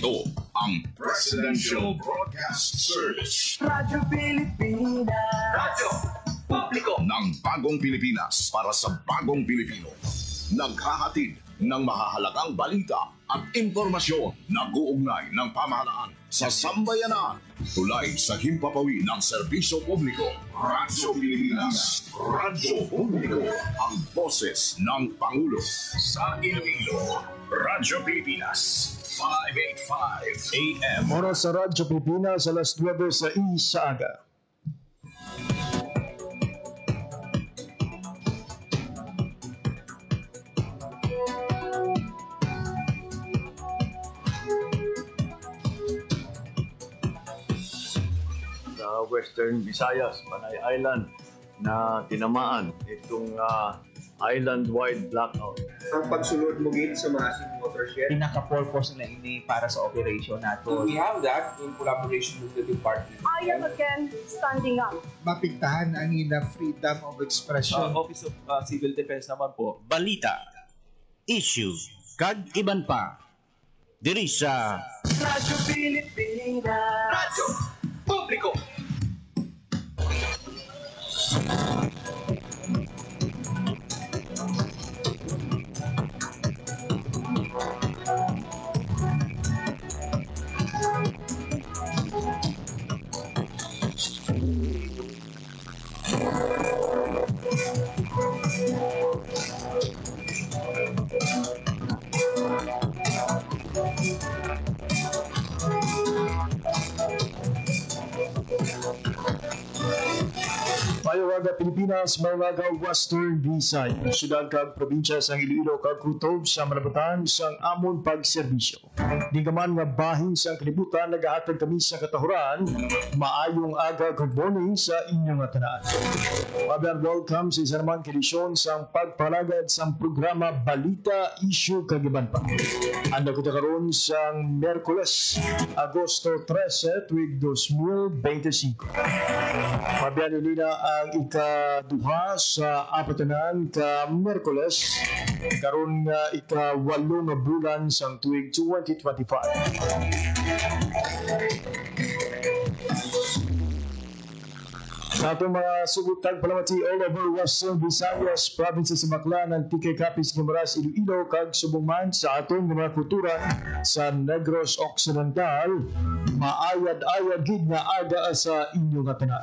Ito ang Presidential Broadcast Service. Radyo Pilipinas. Radyo Publiko ng Bagong Pilipinas para sa Bagong Pilipino. Naghahatid ng mahahalagang balita at impormasyon na uugnay ng pamahalaan sa sambayanan. Tulay sa himpapawi ng serbisyo publiko. Radyo Pilipinas. Radyo Publiko. Ang boses ng Pangulo. Sa Iloilo, Radyo Pilipinas. 585 AM. Oras sa Radyo Pilipinas, alas 9 sa Isaga. Sa Western Visayas, Panay Island, na tinamaan itong island-wide blackout. Ang pagsunod mo gid sa mga watershed. Pinaka-purpose na ini para sa operation nato. We have that in collaboration with the department. I am again standing up. Mapigtahan ang ilang freedom of expression. Office of Civil Defense naman po. Balita, issue, kag iban pa. Diri sa Radyo Pilipinas. Radyo Publiko. Mayawaga Pilipinas, mayawaga Western Visayas, syudad kag probinsya sa Iloilo kag kutob sa malabatan sang amon pagserbisyo. Di gaman nga bahin sa kalibutan nagahatag kami sa katahuran, maayong aga good morning sa inyong tanan. Mabiyan welcome sa isa naman edisyon sang pagpalagad sang programa Balita, Issue kag iban pa. Anda ko karon sang Miyerkules, Agosto 13, tuig 2025. Mabiyan nila ang ikaduha sa apatanan ka Miyerkules karon nga ika-8 nga bulan sang tuig 2025. Sa atong mga sugutag palamati all over Western Visayas, provinces sa Baclanan, Tikay, Capiz, Guimaras, Iloilo, kag subong man sa atong mga kultura sa Negros Occidental, maayad-ayad gid nga aga sa inyong tanan.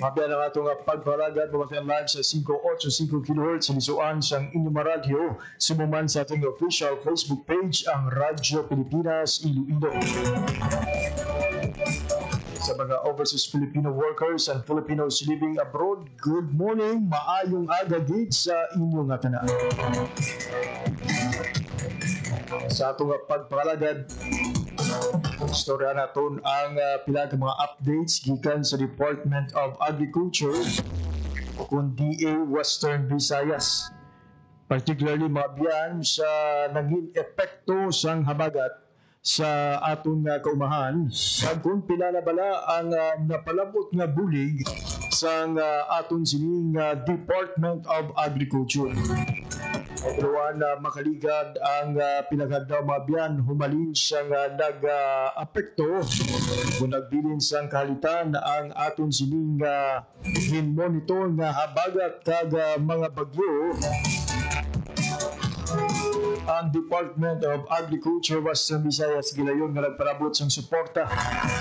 Mabiyan ang atong pagpalagad pumatayang live sa 585 kHz sa lisuan sang inyong radyo. Sumuman sa ating official Facebook page ang Radyo Pilipinas Iloilo. Sa mga overseas Filipino workers and Filipinos living abroad, good morning, maayong aga gid sa inyong tanan. Sa atong pagpalagad, istorya naton ang pila ka mga updates gikan sa Department of Agriculture kung DA Western Visayas. Particularly mabiyan sa naging epekto sang habagat sa aton kaumahan kag kung pila na bala ang napalabot nga bulig sang aton sining Department of Agriculture. Everyone makaligad ang pinagadaw mabiyan humalin siyang nag-apekto kung nagbilin sang kahalitan ang aton sining monitor nga habagat kag mga bagyo. Ang Department of Agriculture Western Visayas gilayon nga nagparabot sang suporta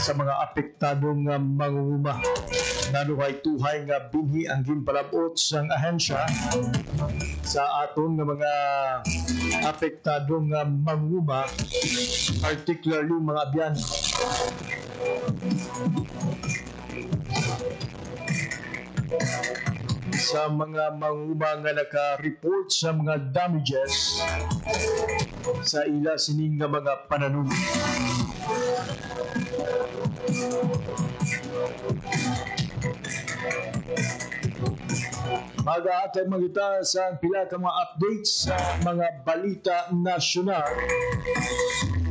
sa mga apektadong mangunguma. Nanuhay-tuhay nga binhi ang ginpalabot sang ahensya sa aton nga mga apektadong mangunguma, particularly mga abyan. Sa mga mangunguma nga naka-report sa mga damages sa ila sining nga mga pananom. Mag-aatay magita sa pila ka mga updates sa mga balita nasyonal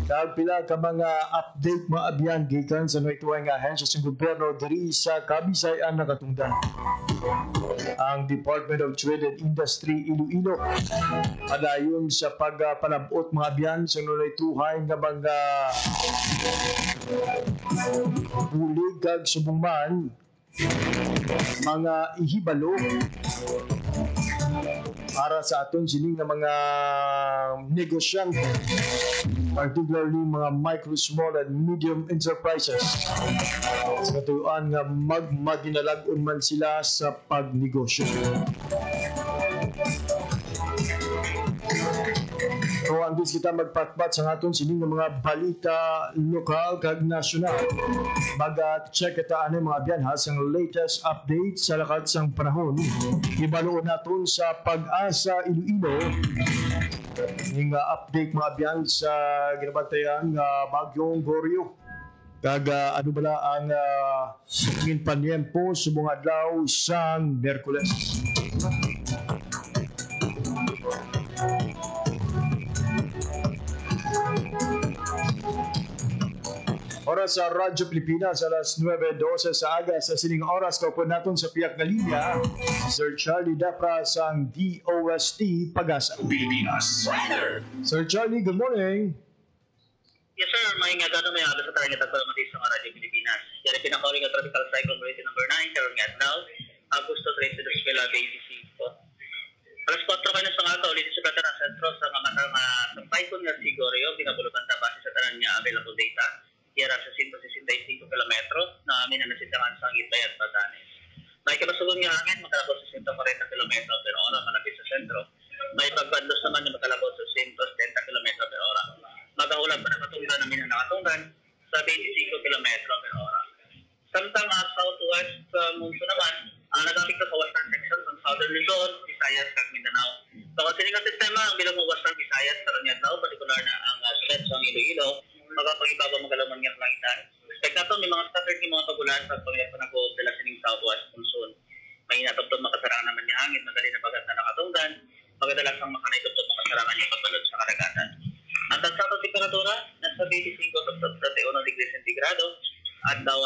Kag pila ka mga update mga abyan gikan sa naituang ahensya sa gobyerno diri sa Kabisayan nakatungdan. Ang Department of Trade and Industry Iloilo padayon sa pagpalabot mga abyan sa naituhay nga mga bulig kag subungman mga ihibalo para sa aton sining nga mga negosyante, particularly mga micro, small, and medium enterprises. Sa katuyoan nga magmadinalag-on man sila sa pagnegosyo. So, ang gusto kita magpatpat sa aton sining nga mga balita lokal kag nasyonal. Mag-check kita ano mga abyan ha sa latest update sa lakad sang panahon. Ibaloon naton sa Pag-asa Iloilo. Yung update mga abyan sa ginabantayan nga Bagyong Goryo. Kag ano bala ang singin panyempo sa mga adlaw sang Miyerkules. Oras sa Radyo Pilipinas, alas 9:12 sa aga sa sining oras. Kaupon natin sa piyak na linya, Sir Charlie Dapra sang DOST Pag-asa Pilipinas. Sir Charlie, good morning. Yes sir, may nga gano'n may aga sa target at pagmatis sa Radyo Pilipinas. Yan ang pinakauling ng Tropical Cyclone Rating number 9, karoon nga now, Augusto 30 de Escuela, BDC po. Alas 4 kayo na sa nga ulit sa Plata ng Sentro sa nga matang sa Typhoon nga Sigorio, pinabulutan ta base sa tanan nga available data. Kira sa 165 kilometro na amin na nasintangan sa Gitbayan, Batanes. May kabasugon nga hangin, makalabot sa 140 kilometro per ora malapit sa sentro. May pagbandos naman na makalabot sa 170 kilometro per ora. Magahulan pa na katunggan namin na nakatunggan sa 25 kilometro per ora. Samtang southwest monsoon naman, ang nag-apekto sa western section ng southern Luzon, Visayas, kag Mindanao. So, kasi nga sistema, ang bilang mo western Visayas, Taranyatao, partikular na ang sulat sa Iloilo, magpapagibaba magalaman nga kalangitan. Expect nato may mga scattered ni mga pagulan sa pangyayari pa nag-dala sining southwest monsoon. May natubtod makasarangan naman niya hangin, madali na bagat na nakatunggan, magadalas ang makanaitubtod makasarangan niya pagbalod sa karagatan. Ang tansatong temperatura, nasa 25 to 31 degrees centigrado, at daw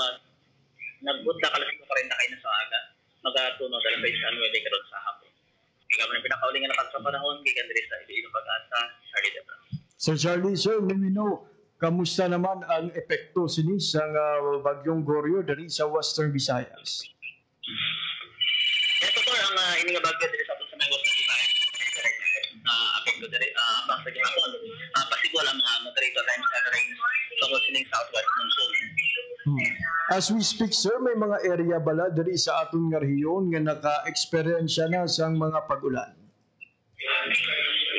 nagbutla kalasing ko 40 kayo na sa aga, magatuno talaga sa 9 karon sa hapon. Ikaw man ang pinakaulingan na sa panahon, gikan diri sa Iloilo Pag-asa, Charlie Debra. Sir Charlie, sir, let me know, kamusta naman ang epekto sini sa Bagyong Goryo dari sa Western Visayas? Ito po ang ininga bagyo diri sa aton sa Western Visayas. Apekto diri basta gihapon. Possible ang mga moderate times na rains tungkol sining southwest monsoon. As we speak, sir, may mga area bala dari sa aton nga rehiyon nga naka-experience na sang mga pag-ulan?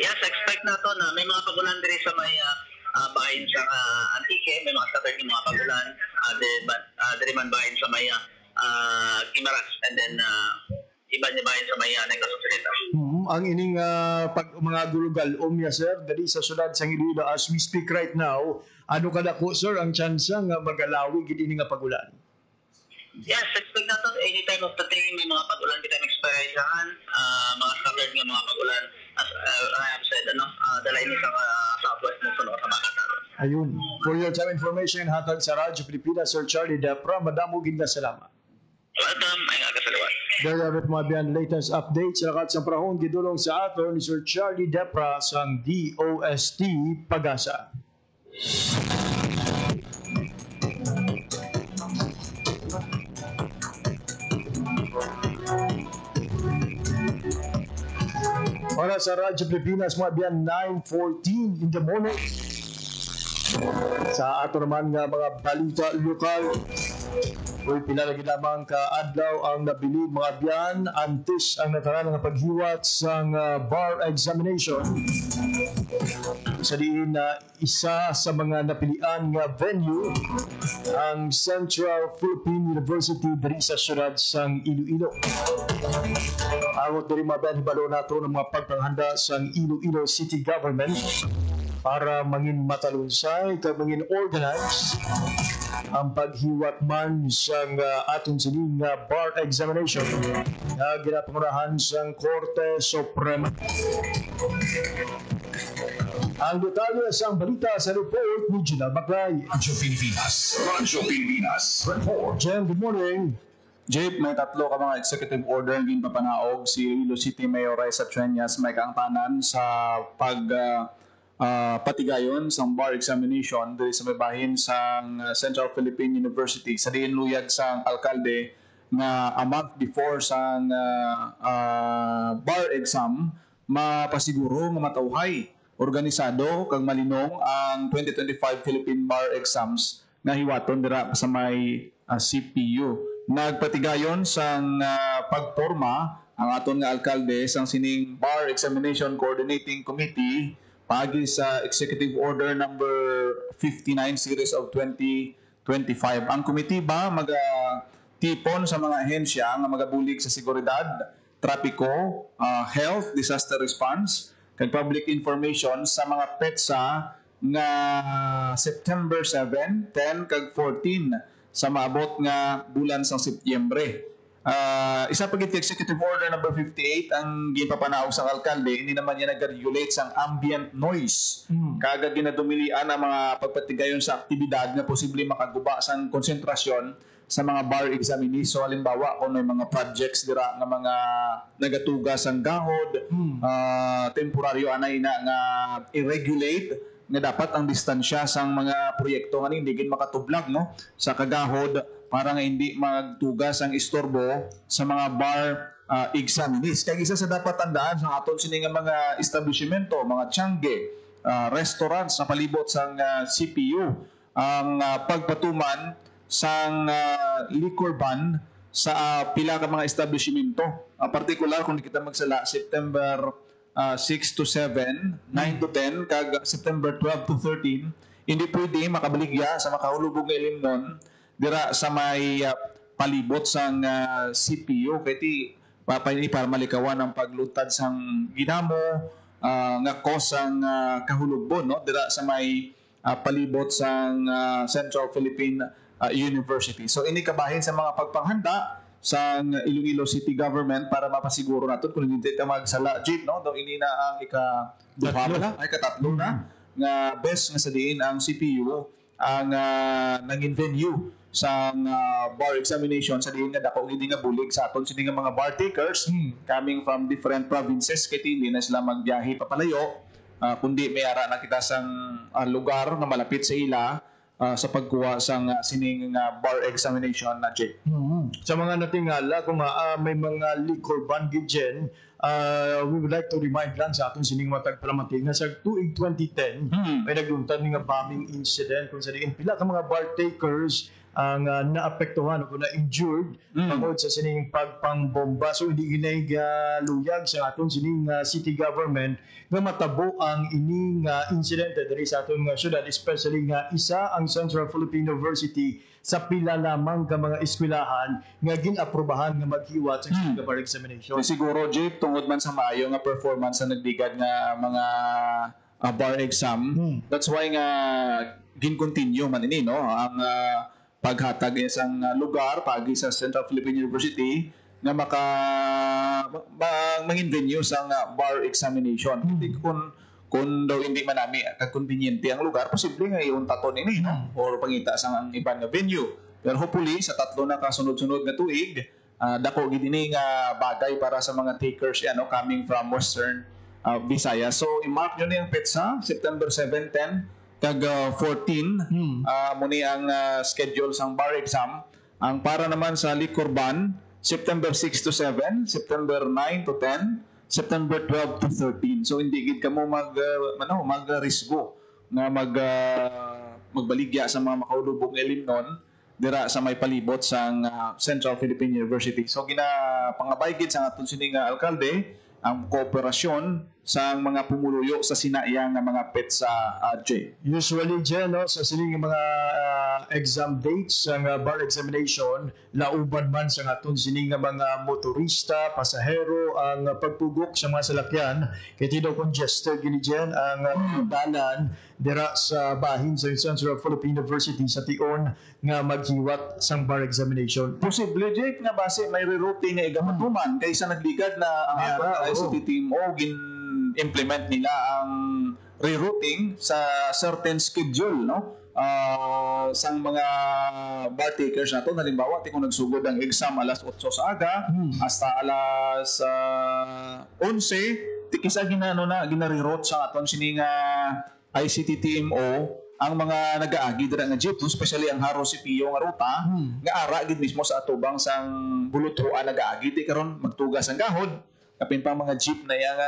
Yes, expect nato na may mga pag-ulan diri sa may bahin sa Antique, may mga scattered mga pagulan, diri man bahin sa may Kimaras, and then iba niya bahin sa may Negasusalita. Ang ining mga gulugalom niya, sir, dali sa syudad sa Iloilo, as we speak right now, ano kadako, sir, ang tsansa nga magalawi gid ini nga pagulan? Yes, expect nato any time of the day may mga pagulan kita experiencehan, mga scattered nga mga pagulan. As I have said, dala ini sa southwest monsoon o sa Bacatan. Ayun. For your time information, hatag sa Radyo Pilipinas, Sir Charlie Dapra, madamo gid nga salamat. Welcome, may nga kasaliwan. There are it mga biyan latest updates sa lakat sa panahon gidulong sa aton ni Sir Charlie Dapra sang DOST Pag-asa. Oras sa Radyo Pilipinas mga biyan 9:14 in the morning. Sa ato naman nga mga balita lokal, uy, pinalagi lamang ka-adlaw ang nabilig mga biyan antes ang nataran nga paghiwat sa bar examination. Sa diin na isa sa mga napilian nga venue ang Central Philippine University diri sa syudad sang Iloilo. Awat diri mga balo nato ng mga pagpanghanda sang Iloilo City Government para mangin matalunsay kag mangin organize ang paghiwat man sang aton sining bar examination na ginapangurahan sang Korte Suprema. Ang detalye sa balita sa report ni Gina Baclay. Radyo Pilipinas. Radyo Pilipinas. Report. Jen, good morning. Jeep, may tatlo ka mga executive order ng papanaog si Iloilo City Mayor Raisa Treñas may kaangtanan sa patigayon sa bar examination diri sa may bahin sa Central Philippine University sa diin luyag sa alkalde nga a month before sa bar exam mapasiguro nga matawhay organisado kag malinong ang 2025 Philippine Bar Exams nga hiwaton dira sa may CPU. Nagpatigayon sa pagporma ang aton nga alkalde sang sining Bar Examination Coordinating Committee pagi sa Executive Order number 59 series of 2025. Ang committee ba tipon sa mga ahensya nga magabulig sa seguridad, trapiko, health, disaster response, kag public information sa mga petsa nga September 7, 10 kag 14 sa maabot nga bulan sa Setyembre. Isa pa gid Executive Order number 58 ang ginpapanaog sa alkalde, hindi naman niya nag-regulate sa ambient noise. Kaga ginadumilian ang mga pagpatigayon sa aktibidad nga posible makaguba sa konsentrasyon sa mga bar examinees. So halimbawa kung may mga projects dira nga mga nagatugas ang gahod, temporaryo anay na nga i-regulate nga dapat ang distansya sang mga proyekto nga hindi gid makatublag no sa kagahod para nga hindi magtugas ang istorbo sa mga bar examinees. Kaya isa sa dapat tandaan sa aton sini nga mga establishmento, mga tiangge, restaurants na palibot sang CPU ang pagpatuman sang liquor ban sa pila ka mga establishmento. Particular kung kita magsala September 6 to 7, 9 to 10, kag September 12 to 13, hindi pwede makabaligya sa makahulubog nga ilimnon dira sa may palibot sang CPU kaya para malikawan ang paglutad sang ginamo nga kosang kahulugbon no dira sa may palibot sang Central Philippine University. So ini kabahin sa mga pagpanghanda sa Iloilo City Government para mapasiguro natin kung hindi tayo magsala jeep no do ini na ang ikatatlo na nga best nga sa diin ang CPU ang naging venue sa bar examination sa diin nga dako hindi nga bulig sa aton sini nga mga bar takers coming from different provinces kay hindi na sila magbiyahe papalayo kundi may ara na kita sang lugar na malapit sa ila sa pagkuha sang sining bar examination na Jay. Sa mga natingala kung may mga liquor ban gidjen, we would like to remind lang sa aton sining matag palamati nga sa tuig 2010 may nagluntad nga bombing incident kung sa diin pila ka mga bar takers ang naapektuhan o na injured tungod sa sining pagpangbomba. So hindi ginay luyag sa aton sining city government nga matabo ang ining incident diri sa aton nga syudad, especially nga isa ang Central Philippine University sa pila lamang ka mga eskwelahan nga ginaprobahan nga maghiwat sa bar examination. Siguro Jay tungod man sa maayo nga performance sa nagdigad nga mga bar exam, that's why nga gin-continue man ini no ang paghatag isang lugar pagi sa Central Philippine University na mangin venue sa bar examination. Kung daw hindi manami kag-conveniente ang lugar, posible nga iuntaton ini no? Or pangita sa ang iban nga venue. Pero hopefully sa tatlo na kasunod-sunod nga tuig, dako gid ini nga bagay para sa mga takers coming from Western Visayas. So i-mark nyo na yung petsa, September 7, 10 kag 14 muni ang schedule sang bar exam. Ang para naman sa liquor ban September 6 to 7, September 9 to 10, September 12 to 13. So hindi gid kamo magrisgo na magbaligya sa mga makaulubog nga ilimnon dira sa may palibot sang Central Philippine University. So ginapangabay gid sa aton sining alkalde ang kooperasyon sa mga pumuluyo sa sinayang nga mga petsa J. Usually Jen sa sining mga exam dates sa bar examination lauban man sa aton sining mga motorista, pasahero ang pagpugok sa mga salakyan kay tidaw congested gini Jen ang dalan dira sa bahin sa Central Philippine University sa tion nga maghiwat sang bar examination. Posible Jake nga base may rerouting nga igamatuman kaysa nagligad na ang SOT team o gin-implement nila ang rerouting sa certain schedule, no? Sang mga bar takers na to, halimbawa, kung nagsugod ang exam alas 8 sa aga, hasta alas 11, tikisa gina-reroute sa aton sining ICT TMO ang mga nag-aagi dira nga jeep, especially ang Haro CPO nga ruta, nga ara gid mismo sa atubang sang bulutruan nag-aagi ti karon magtugas ang gahod, kapin pa mga jeep na yang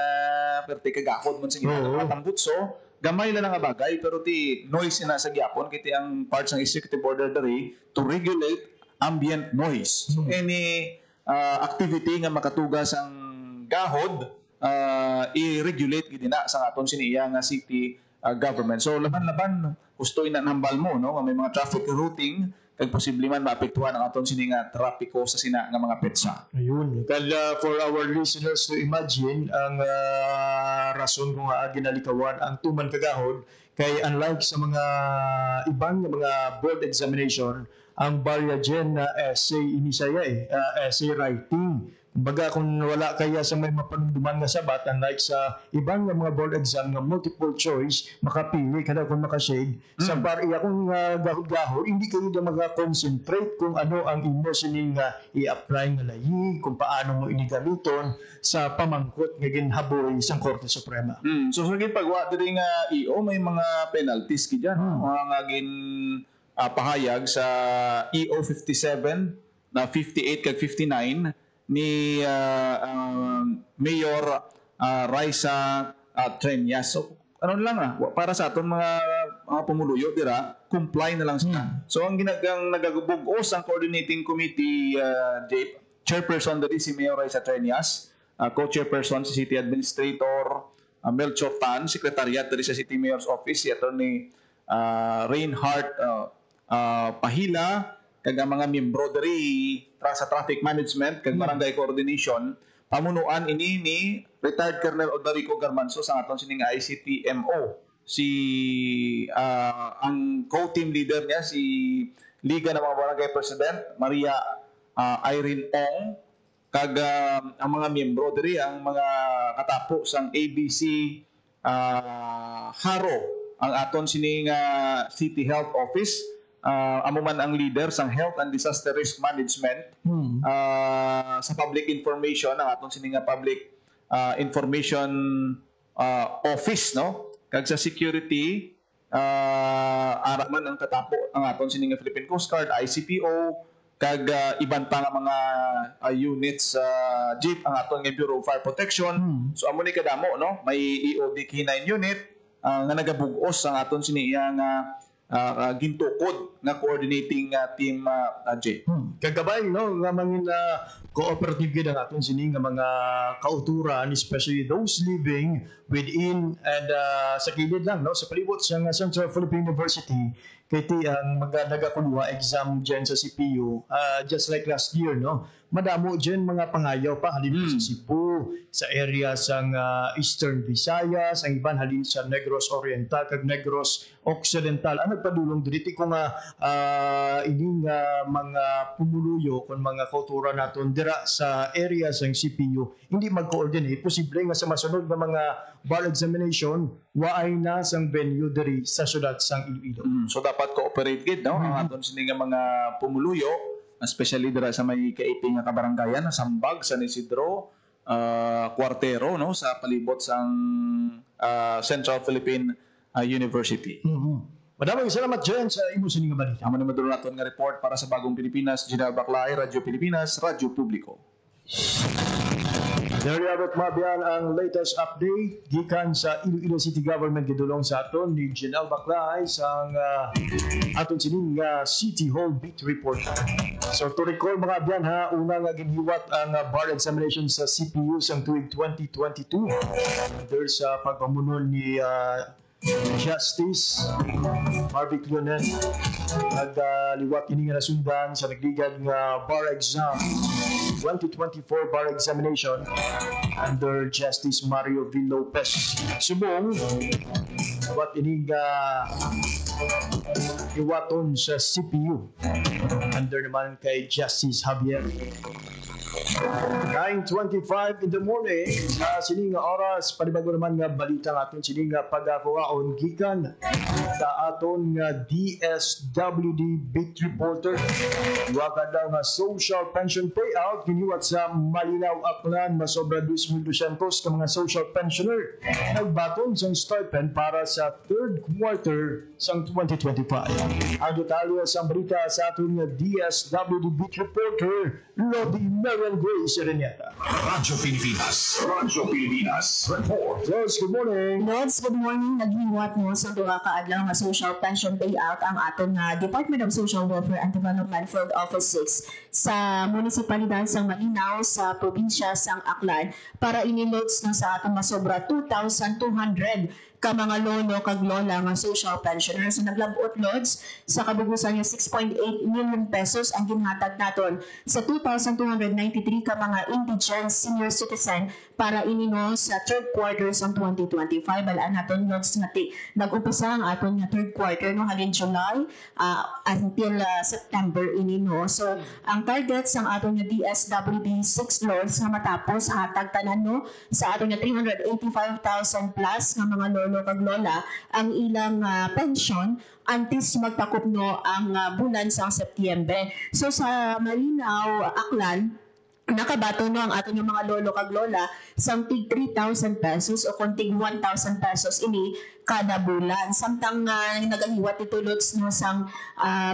perti ka gahod man sa ginatang butso, gamay lang nga bagay pero ti noise na sa gyapon kiti ang parts ng executive order diri to regulate ambient noise. So any activity nga makatugas ang gahod i-regulate gid na sa aton siniya nga city government. So laban-laban gusto inanambal mo no may mga traffic routing kag posible man maapektuhan ang aton sini nga trapiko sa sina nga mga petsa. Ayun. Kaya for our listeners to imagine ang rason kung ginalikawan ang tuman kagahod kay unlike sa mga ibang mga board examination ang barya dyan na essay inisaya essay writing. Baga kung wala kaya sa may mapanunduman nga sabat unlike sa ibang mga board exam nga multiple choice makapili kada kung makashade sa bar iya kung gahod hindi kayo na maka-concentrate kung ano ang imo sining i-apply nga layi kung paano mo inigamiton sa pamangkot nga ginhaboy sa Korte Suprema. So sa pagwa diri nga EO may mga penalties kidyan mga gin pahayag sa EO 57 na 58 kag 59 ni Mayor Raisa Trenyas. So, ano lang para sa aton mga pumuluyo dira, comply na lang sila. So, ang nagagubugos ang coordinating committee chairperson diri si Mayor Raisa Trenyas, co-chairperson si City Administrator Melchor Tan, secretariat diri sa City Mayor's Office si Attorney Reinhardt Pahila, kag mga miyembro diri sa traffic management kag barangay coordination pamunuan ini ni retired Colonel Odarico Garmanzo sa aton sining ICTMO si ang co-team leader niya si Liga ng mga Barangay President Maria Irene Ong kag ang mga miyembro diri ang mga katapo sang ABC Haro ang aton sining City Health Office. Amo man ang leader sang Health and Disaster Risk Management sa public information ang aton sining public information office no kag sa security ara man ang katapo ang aton sining Philippine Coast Guard ICPO kag iban pa nga mga units jeep ang aton nga Bureau of Fire Protection. So amo ni kadamo no may EOD K9 unit nga nagabug-os ang aton siniya nga gintukod nga coordinating team J. Kagabay no nga mangin cooperative gid ang aton sini nga mga kauturan especially those living within and sa kilid lang no sa palibot sa Central Philippine University kay ti ang nagakuluha exam dyan sa CPU just like last year no madamo dyan mga pangayaw pa halin sa Cebu sa area sang Eastern Visayas ang iban halin sa Negros Oriental kag Negros Occidental ang nagpadulong diri kung ining mga pumuluyo kon mga kauturan naton dira sa area sang CPU hindi mag-coordinate posible nga sa masunod nga mga bar examination waay na sang venue diri sa syudad sang Iloilo. So dapat cooperate gid no ang aton sini nga mga pumuluyo especially dira sa may kaiping nga kabarangayan sa Sambag, San Isidro, Cuartero no sa palibot sang Central Philippine University. Maraming salamat dyan sa imo sining nga balita. Amo na maduro naton nga report para sa Bagong Pilipinas, General Baclay, Radyo Pilipinas, Radyo Publiko. There you have it, Mabian, ang latest update gikan sa Iloilo City Government gidulong sa aton ni General Baclay sang aton sining City Hall Beat Report. So to recall mga abyan ha, una nga ginhiwat ang bar examination sa CPU sang tuig 2022. There's pagpamuno ni Justice Marvic Leonen nagliwat ini nga nasundan sa nagligad nga bar exam 2024 bar examination under Justice Mario V. Lopez Subong wat ini nga iwaton sa CPU under naman kay Justice Javier 9:25 in the morning sa sining nga oras panibago naman nga balita nga aton sining nga pagakuhaon gikan sa aton nga DSWD beat reporter wa ka daw nga social pension payout giniwat sa Malinaw Aklan masobra 2,200 ka mga social pensioner nagbaton sang stipend para sa third quarter sang 2025. Ang detalye sa balita sa aton nga DSWD beat reporter Lodi Marian Grace Renata. Radyo Pilipinas. Report. Rose, good morning. Lods, good morning. Naghiwat mo sa duha ka adlaw nga social pension payout ang aton nga Department of Social Welfare and Development Field Office 6 sa munisipalidad sang Malinaw sa probinsya sang Aklan para iniloads na sa aton masobra 2,200 ka mga lolo kag lola nga social pensioners. So naglabot loads sa kabugusan niya 6.8 million pesos ang ginhatag naton sa 2,293 ka mga indigent senior citizen para inino sa third quarter sa 2025. Balaan naton loads nga nag-umpisa ang aton nga third quarter no halin July until September inino. So ang target sa aton nga DSWD 6 loads nga matapos hatag tanan no sa aton nga 385,000 plus nga mga lolo kag lola ang ilang pension antes magtakupno ang bulan sa Setyembre. So sa Malinaw Aklan nakabato no ang aton yung mga lolo kag lola sang tig 3,000 pesos o konting 1,000 pesos ini kada bulan. Samtang nagahiwat ito lots no sang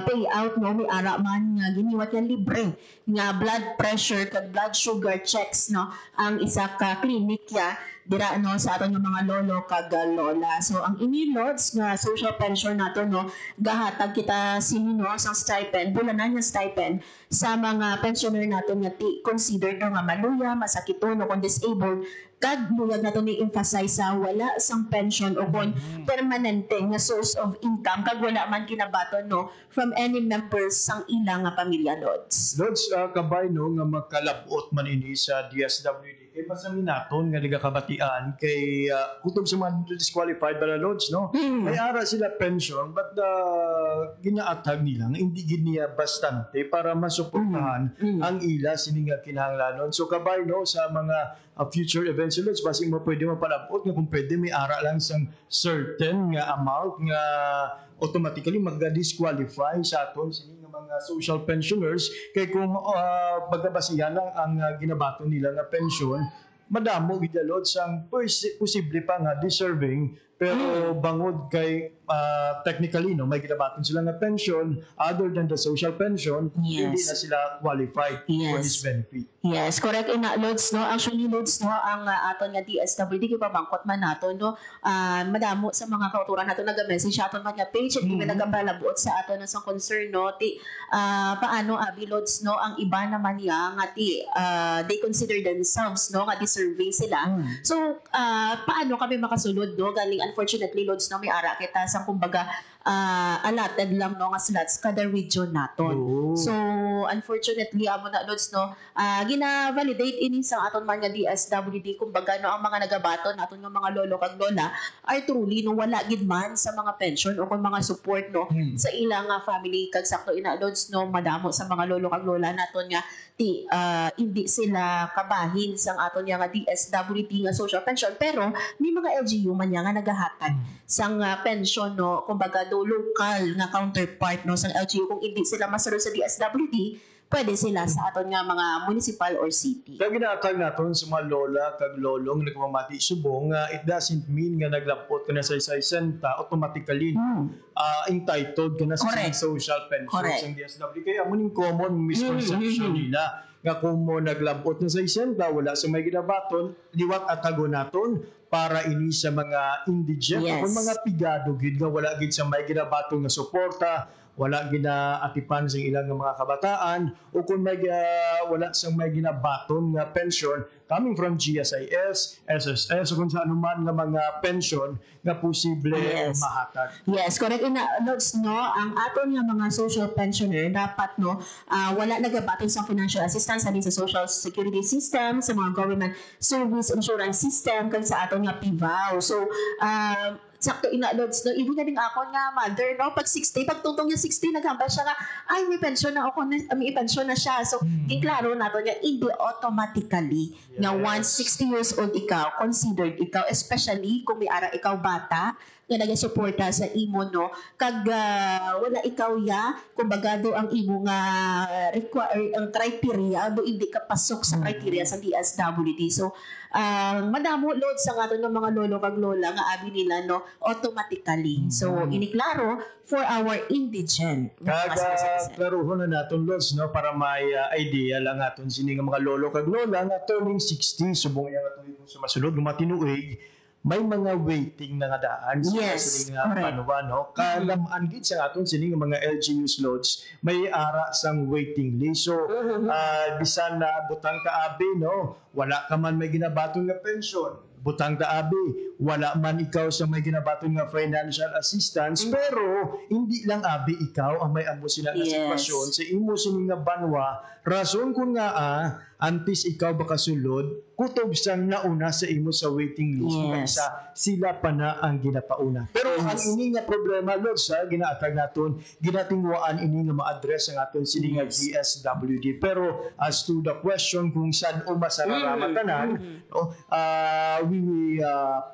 payout no may ara man nga giniwat yan libre nga blood pressure kag blood sugar checks no ang isa ka clinic ya dira no sa aton nga mga lolo kag lola. So ang iniloads nga social pension nato no gahatag kita sinino sang stipend bulanan nga stipend sa mga pensioner nato nga considered no nga maluya, masakito no kung disabled kag buyag nato ni emphasize sa wala sang pension o kon permanente nga source of income kag wala man kinabaton no from any members sang ilang nga pamilya lods. Lods, kabay no nga makalabot man ini sa DSWD. Masami naton nga nagakabatian kay kutob sa mga disqualified para loads no. May ara sila pension but ginaatag nila nga hindi gid niya bastante para masuportahan ang ila sini nga kinahanglanon. So kabay no sa mga future events loads basing mo pwede mapalabot nga kung pwede may ara lang sang certain nga amount nga automatically mag-disqualify sa aton sini nga mga social pensioners kay kung pagkabasihan lang ang ginabato nila nga pension madamo gidalod sang posible pa nga deserving pero bangod kay technically no may ginabaton sila nga pension other than the social pension hindi na sila qualified for this benefit. Yes, correct ina loads no. Actually loads no ang aton nga DSWD kay pabangkot man nato no. Madamo sa mga kauturan nato naga-message aton man nga page at nagabalabot sa aton sa concern no ti paano abi loads no ang iba naman niya nga ti they consider themselves no nga deserving sila. So paano kami makasulod no galing unfortunately loads no may ara kita sa kumbaga allotted lang no nga slots kada region naton. So unfortunately amo na loads no gina-validate ini sa aton man nga DSWD kumbaga no ang mga nagabaton aton nga mga lolo kag lola are truly no wala gid man sa mga pension o kung mga support no sa ilang family kag sakto ina loads no madamo sa mga lolo kag lola naton nga hindi sila kabahin sang aton nga DSWD nga social pension pero may mga LGU man nga nagahatag sang pension no kumbaga do local nga counterpart no sang LGU kung hindi sila masaro sa DSWD pwede sila sa aton nga mga municipal or city. Kaya ginatag naton sa mga lola kag lolong nagmamati subong it doesn't mean nga naglapot ka na sa senta automatically entitled ka na sa social pension sa DSWD. Kaya muning common misconception nila nga kung mo naglapot na sa senta wala sa may ginabaton liwat atago naton para ini sa mga indigent o mga pigado gid nga wala gid sa may ginabaton nga suporta wala ginaatipan sa ilang mga kabataan o kung may wala sa may ginabaton nga pension coming from GSIS, SSS o kung sa anuman nga mga pension nga posible mahatag. Yes, correct ina notes no ang aton nga mga social pensioner dapat no wala nagabaton sa financial assistance sa social security system sa mga government service insurance system kag sa aton nga PIVAO. So sakto ina-loads, no? Ibig na din ako nga, mother, no? Pag 60, pag tutong niya 60, naghambal siya nga, ay, may pension na ako, may pension na siya. So, klaro nato niya, hindi automatically nga once 60 years old ikaw, considered ikaw, especially kung may ara ikaw bata, nga nagasuporta sa imo, no? Kag wala ikaw ya, kumbaga do ang imo nga ang criteria, do hindi ka pasok sa criteria sa DSWD. So, madamo load sa nga ng mga lolo kag lola nga abi nila, no, automatically. So, iniklaro for our indigent. Klaruhon na naton, Lods, no, para may idea lang naton sini nga mga lolo kag lola nga turning 60 subong yang ato sa masulod nga matinuig, may mga waiting na nga daan sa sini nga panwa, no? Kalamaan gid sa aton sini nga mga LGUs, Lods, may ara sang waiting list. So bisan na butang ka abi, no, wala ka man may ginabaton nga pension, butang ka abi, wala man ikaw sa may ginabaton nga financial assistance, pero hindi lang abi ikaw ang may amo sila na sitwasyon sa imo sini nga banwa. Rason kun nga antes ikaw baka sulod, kutob sang nauna sa imo sa waiting list, kaysa sila pa na ang ginapauna. Pero ang ini nga problema, Lods, ginaatag naton, ginatingwaan ini nga ma-address ang aton sini nga DSWD. Pero as to the question kung saan o masararama tanan, we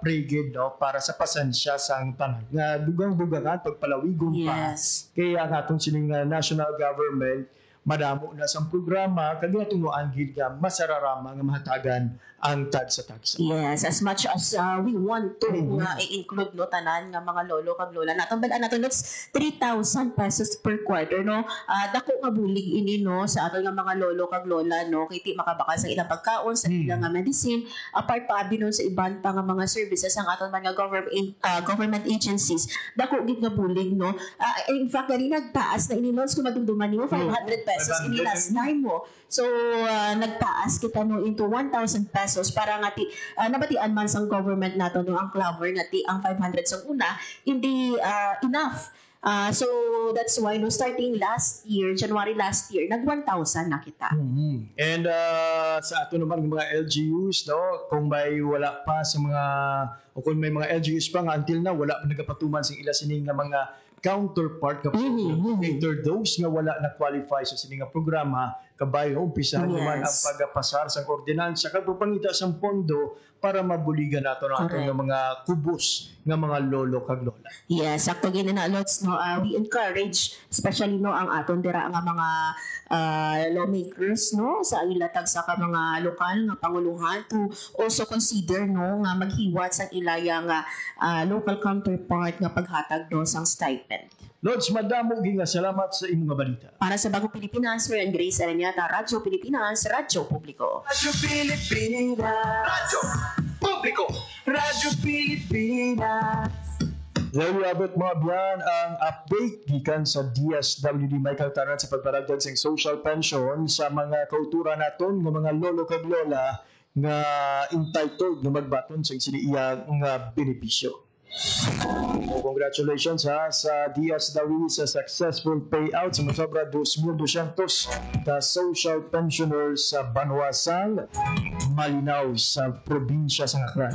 pray good, no, para sa pasensya sang tanan nga dugang-dugangan pagpalawigon pa. Kaya ang aton sini nga national government madamo na sa programa kag ginatunguan gid nga masararama nga mahatagan ang tag sa tagsa. Yes, as much as we want to i-include, no, tanan nga mga lolo kag lola naton, balaan naton, Lods, 3,000 pesos per quarter, no. Dako nga bulig ini, no, sa aton nga mga lolo kag lola, no, kay ti makabakal sa ilang pagkaon, sa ilang nga medicine, apart pa abi nun sa iban pa nga mga services ang aton mga government agencies. Dako gid nga bulig, no. In fact, gali nagtaas na ini, Lods, kung madumduman nimo 500 pesos ini last time mo. So nagtaas kita, no, into 1,000 pesos para nga nabatian man sang government nato, no, ang clever nga ang 500 sa una hindi enough. So that's why, no, starting last year, January last year, nag 1,000 na kita. And sa ato naman mga LGUs, no, kung may wala pa sa mga, o kung may mga LGUs pa nga until na wala pa nagapatuman sing ila sining nga mga counterpart kapag those nga wala na qualify sa sining nga programa, kabayo umpisahan naman ang pagpasar sa ordinansa kapapangita sa pondo para mabuligan nato ang atong mga kubos nga mga lolo kag lola. Yes, sakto gini na, Lods, no, we encourage especially, no, ang aton dira nga mga lawmakers, no, sa ilatag sa mga lokal nga panguluhan to also consider, no, nga maghiwat sa ilaya nga local counterpart nga paghatag, no, sang stipend. Lods, madamo nga salamat sa imong balita. Para sa Bagong Pilipinas, we're in Grace Aranyata, Radyo Pilipinas, Radyo Publiko. Radyo Pilipinas. Radyo Publiko. Radyo Pilipinas. There we have it, mga biyan, ang update gikan sa DSWD Michael Taran sa pagparagdag sa social pension sa mga kautura naton ng mga lolo kag lola nga entitled na magbaton sa siniiyang nga benepisyo. Congratulations sa DSWD sa successful payout sa masobra 2,200 ka social pensioners sa Banwasang, Malinaw sa probinsya sa Aklan.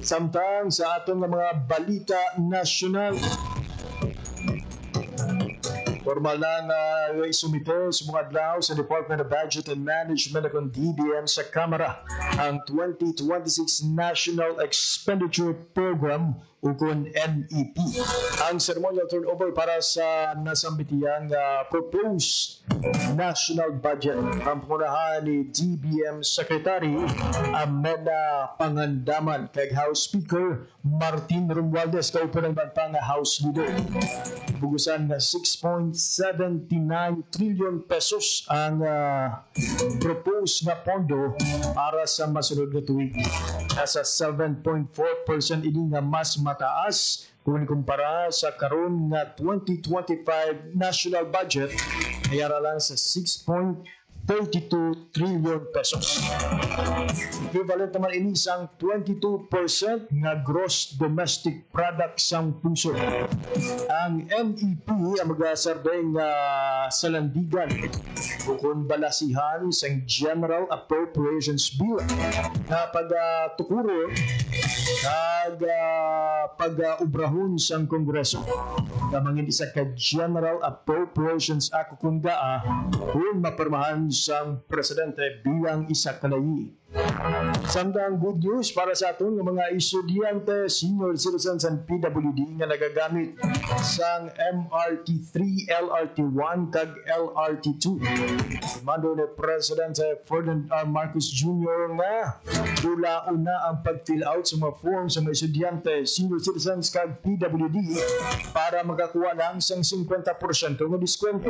Samtang sa atong mga balita nasyonal, formal na isumite sa mga adlaw sa Department of Budget and Management ng DBM sa Kamara ang 2026 National Expenditure Program ukon NEP. Ang ceremonial turnover para sa nasambitiyang proposed national budget ang pangunahan ni DBM Secretary Amena Pangandaman kay House Speaker Martin Romualdez kaupan ng bantang House Leader. Bugusan na 6.79 trillion pesos ang proposed na pondo para sa masunod na tuig. Nasa 7.4% ini nga mas mataas kung kumpara sa karon nga 2025 national budget ay lang sa 6.32 trillion pesos. Equivalent naman ini sang 22% nga gross domestic product sang puso. Ang NEP ang mag-asarbay nga salandigan kung balasihan sa General Appropriations Bill na pagtukuro kag pag-ubrahon sang Kongreso na mangin isa ka General Appropriations Act kung kung mapermahan sang Presidente bilang isa kalayi. Samtang good news para sa aton ng mga estudyante, senior citizens and PWD nga nagagamit sang MRT3, LRT1 kag LRT2. Mando ni Presidente Ferdinand R. Marcos Jr. nga dulaon na ang pag-fill out sa mga forms sa mga estudyante, senior citizens kag PWD para makakuha lang sang 50% ng diskwento.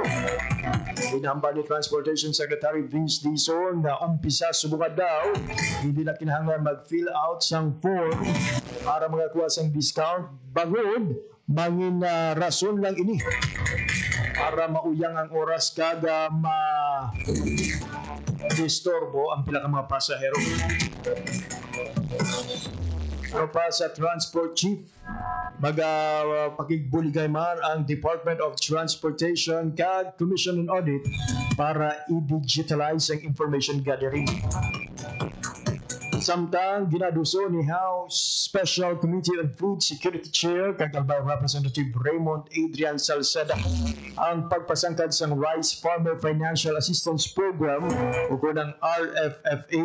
Inahamba ni Transportation Secretary Vince Dizon na umpisa subukad daw hindi na kinahanglan mag-fill out sang form para makakuha sang discount bangod mangin rason lang ini para mauyang ang oras kada disturbo ang pila ka mga pasahero. So pa sa Transport Chief, pakigbuligay man ang Department of Transportation kag Commission on Audit para i-digitalize ang information gathering. Samtang ginaduso ni House Special Committee on Food Security Chair kag Albay Representative Raymond Adrian Salceda ang pagpasangkad sang Rice Farmer Financial Assistance Program o kunang RFFA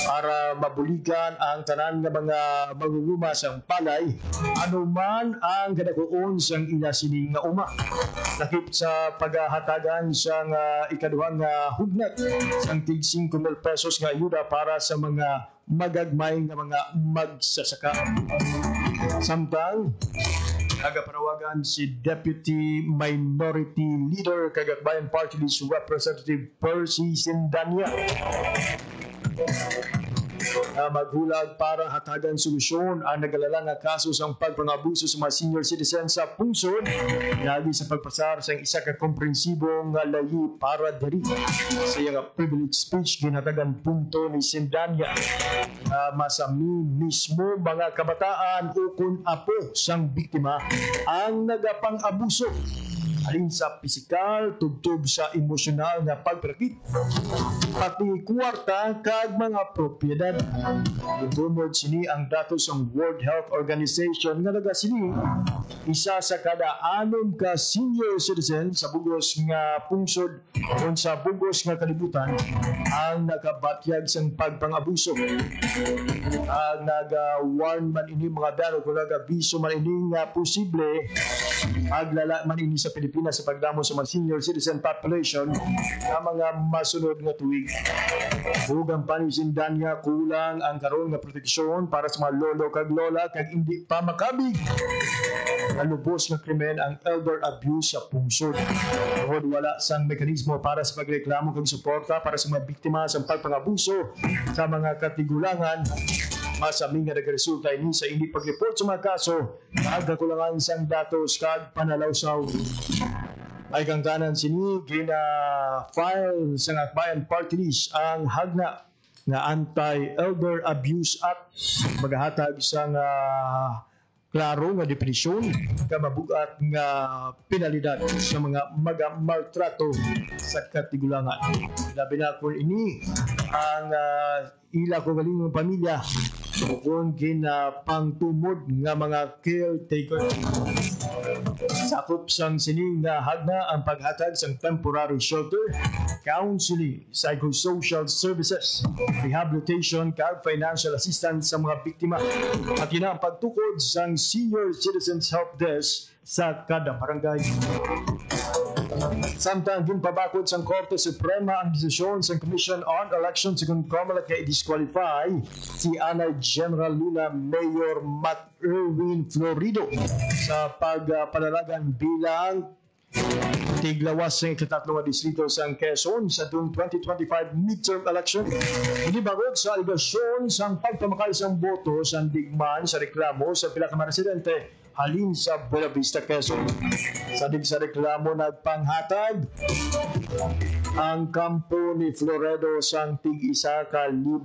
para mabuligan ang tanan nga mga mangunguma sang palay anuman ang kadakuon sang ila sini nga uma. Lakip sa paghahatagan sang ikaduhang hugnat sang tig 5,000 pesos nga ayuda para sa mga magagmay nga mga magsasaka. Samtang nagapanawagan si Deputy Minority Leader Kagakbayan Party List Representative Percy Sindanya maghulag para hatagan solusyon ang nagalalang nga kaso sa pagpangabuso sa mga senior citizens sa pungsod lagi sa pagpasar sa isa ka komprehensibong layi para diri sa iyang privilege speech ginhatagan punto ni Sindanya masami mismo mga kabataan o kun apo sang biktima ang nagapang-abuso alin sa pisikal, tubtub sa emosyonal nga pagprakit, pati kwarta kag mga propiedad. Gitunod sini ang datos ng World Health Organization nga naga sini isa sa kada 6 ka senior citizen sa bugos nga pungsod o sa bugos nga kalibutan ang nakabatyag sang pagpang-abuso. Ang naga-warn man ini mga dano kung nag-abiso man ini nga posible aglala man ini sa Pilipinas sa pagdamo sa mga senior citizen population na mga masunod nga tuig. Bugang panisindan niya kulang ang karon nga proteksyon para sa mga lolo kag lola kag hindi pa makabig ang lubos nga krimen ang elder abuse sa pungsod. Tungod wala sang mekanismo para sa pagreklamo kag suporta para sa mga biktima sa pagpangabuso sa mga katigulangan masami nga nagresulta ini sa hindi pag-report sa mga kaso nagkakulangan sang datos kag panalawsaw. Ay kang tanan sini gina-file sa Akbayan Party List ang hagna nga Anti-Elder Abuse Act maghahatag sang klaro nga definisyon ka mabugat nga penalidad sa mga magamaltrato sa katigulangan. Labi na kung ini ang ila ko galing ng pamilya kung pangtumod nga mga caretaker. Sakop sang sining nga hagna ang paghatag sang temporary shelter, counseling, psychosocial services, rehabilitation, kag financial assistance sa mga biktima at yun ang pagtukod sang Senior Citizens Help Desk sa kada barangay. Samtang ginpabakod sang Korte Suprema ang desisyon sa Commission on Elections kung kumalat nga i-disqualify si Anay General Luna Mayor Matt Erwin Florido sa pagpanalagan bilang tiglawas sa ikatatlong distrito sa Quezon sa 2025 midterm election. Inibagod sa aligasyon sa pagpamakal sa boto sa digman sa reklamo sa pila ka mga residente halin sa Buena Vista, Quezon. Sa reklamo nagpanghatag ang kampo ni Floredo sang tig-1,000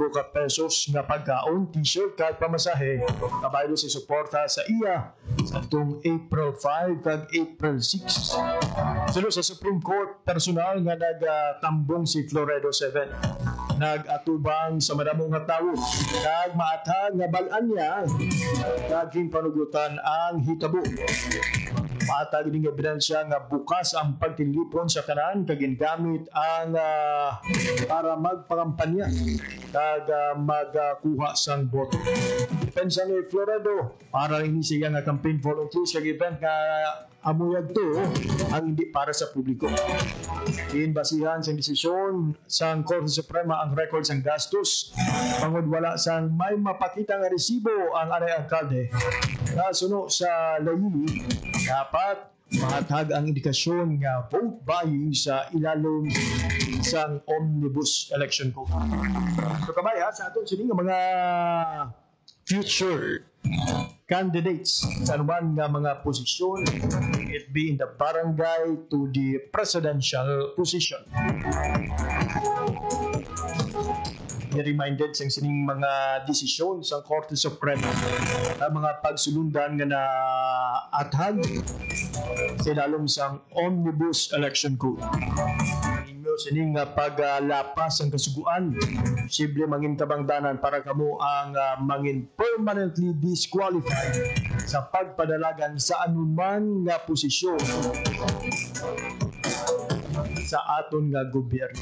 ka pesos nga pagkaon, t-shirt kag pamasahe kabaylo si suporta sa iya sa itong April 5 kag April 6. Sulo sa Supreme Court personal nga nagtambong si Floredo 7. nagatubang sa madamong nga tawo kag maatag nga bal-an niya naging panugutan ang hitabo. Maatag din nga ebidensya nga bukas ang pagtilipon sa tanan kag gingamit ang para magpakampanya kag magkuha sang boto. Depensa ni Florado para ini siya nga campaign volunteers kag event nga amuyag to ang hindi para sa publiko. Inbasihan sa desisyon sang Korte Suprema ang record sang gastos pangod wala sang may mapakita nga resibo ang aray alkalde na suno sa layini dapat mahatag ang indikasyon nga vote buying sa ilalong isang omnibus election code. So kamay ha, sa aton sini nga mga future candidates sa anuman nga mga posisyon, it be in the barangay to the presidential position. Reminded sa sining mga desisyon sa Korte Suprema ang mga pagsulundan nga na athag sa ilalong sang Omnibus Election Code. Inyo sining paglapas ang kasuguan, posible mangin kabangdanan para kamo ang mangin permanently disqualified sa pagpadalagan sa anuman nga posisyon sa aton nga gobyerno.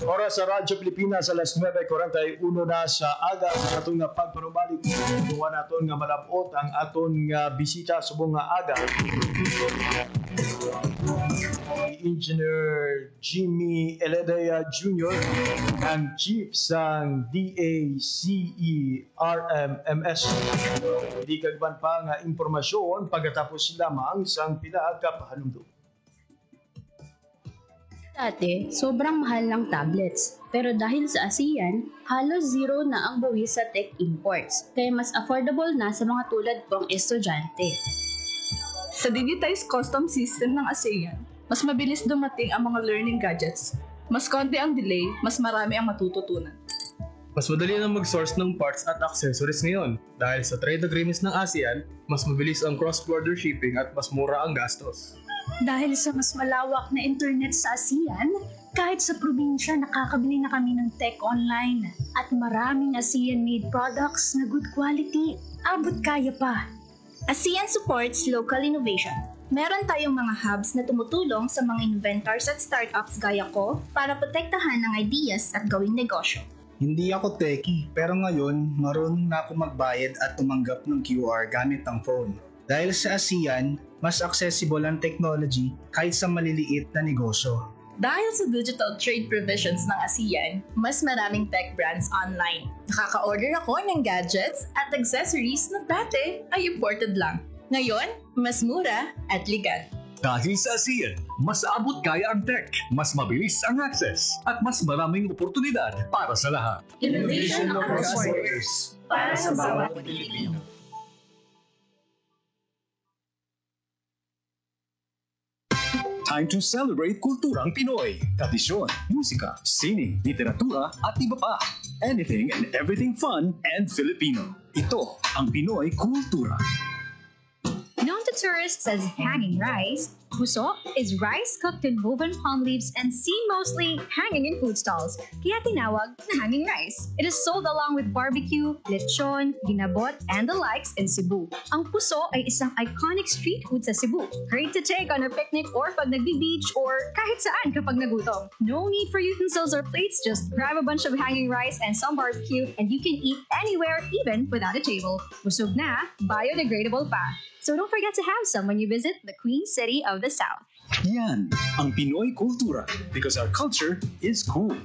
Oras sa Radyo Pilipinas alas 9:41 na sa aga sa atong nga pagpanubalik. Tuwa naton nga malabot ang aton nga bisita subong nga aga. Engineer Jimmy Eledea Jr. ang chief sang DACERMMS. Di kagban pa nga impormasyon pagkatapos lamang sang pila ka pahalumdum. Dati, sobrang mahal ng tablets. Pero dahil sa ASEAN, halos zero na ang buwis sa tech imports. Kaya mas affordable na sa mga tulad kong estudyante. Sa digitized custom system ng ASEAN, mas mabilis dumating ang mga learning gadgets. Mas konti ang delay, mas marami ang matututunan. Mas madali na mag-source ng parts at accessories ngayon. Dahil sa trade agreements ng ASEAN, mas mabilis ang cross-border shipping at mas mura ang gastos. Dahil sa mas malawak na internet sa ASEAN, kahit sa probinsya nakakabili na kami ng tech online. At maraming ASEAN-made products na good quality. Abot kaya pa. ASEAN supports local innovation. Meron tayong mga hubs na tumutulong sa mga inventors at startups gaya ko para protektahan ang ideas at gawing negosyo. Hindi ako techie, pero ngayon marunong na ako magbayad at tumanggap ng QR gamit ang phone. Dahil sa ASEAN, mas accessible ang technology kahit sa maliliit na negosyo. Dahil sa digital trade provisions ng ASEAN, mas maraming tech brands online. Nakaka-order ako ng gadgets at accessories na dati ay imported lang. Ngayon, mas mura at legal. Dahil sa ASEAN, mas abot kaya ang tech, mas mabilis ang access, at mas maraming oportunidad para sa lahat. Innovation across borders para sa bawat Pilipino. Time to celebrate kulturang Pinoy. Tradisyon, musika, sining, literatura, at iba pa. Anything and everything fun and Filipino. Ito ang Pinoy Kultura. Known to tourists as hanging rice, puso is rice cooked in woven palm leaves and seen mostly hanging in food stalls, kaya tinawag na hanging rice. It is sold along with barbecue, lechon, ginabot, and the likes in Cebu. Ang puso ay isang iconic street food sa Cebu. Great to take on a picnic or pag nagbi-beach or kahit saan kapag nagutom. No need for utensils or plates, just grab a bunch of hanging rice and some barbecue and you can eat anywhere, even without a table. Busog na, biodegradable pa. So don't forget to have some when you visit the Queen City of the South. Yan ang Pinoy Kultura because our culture is cool.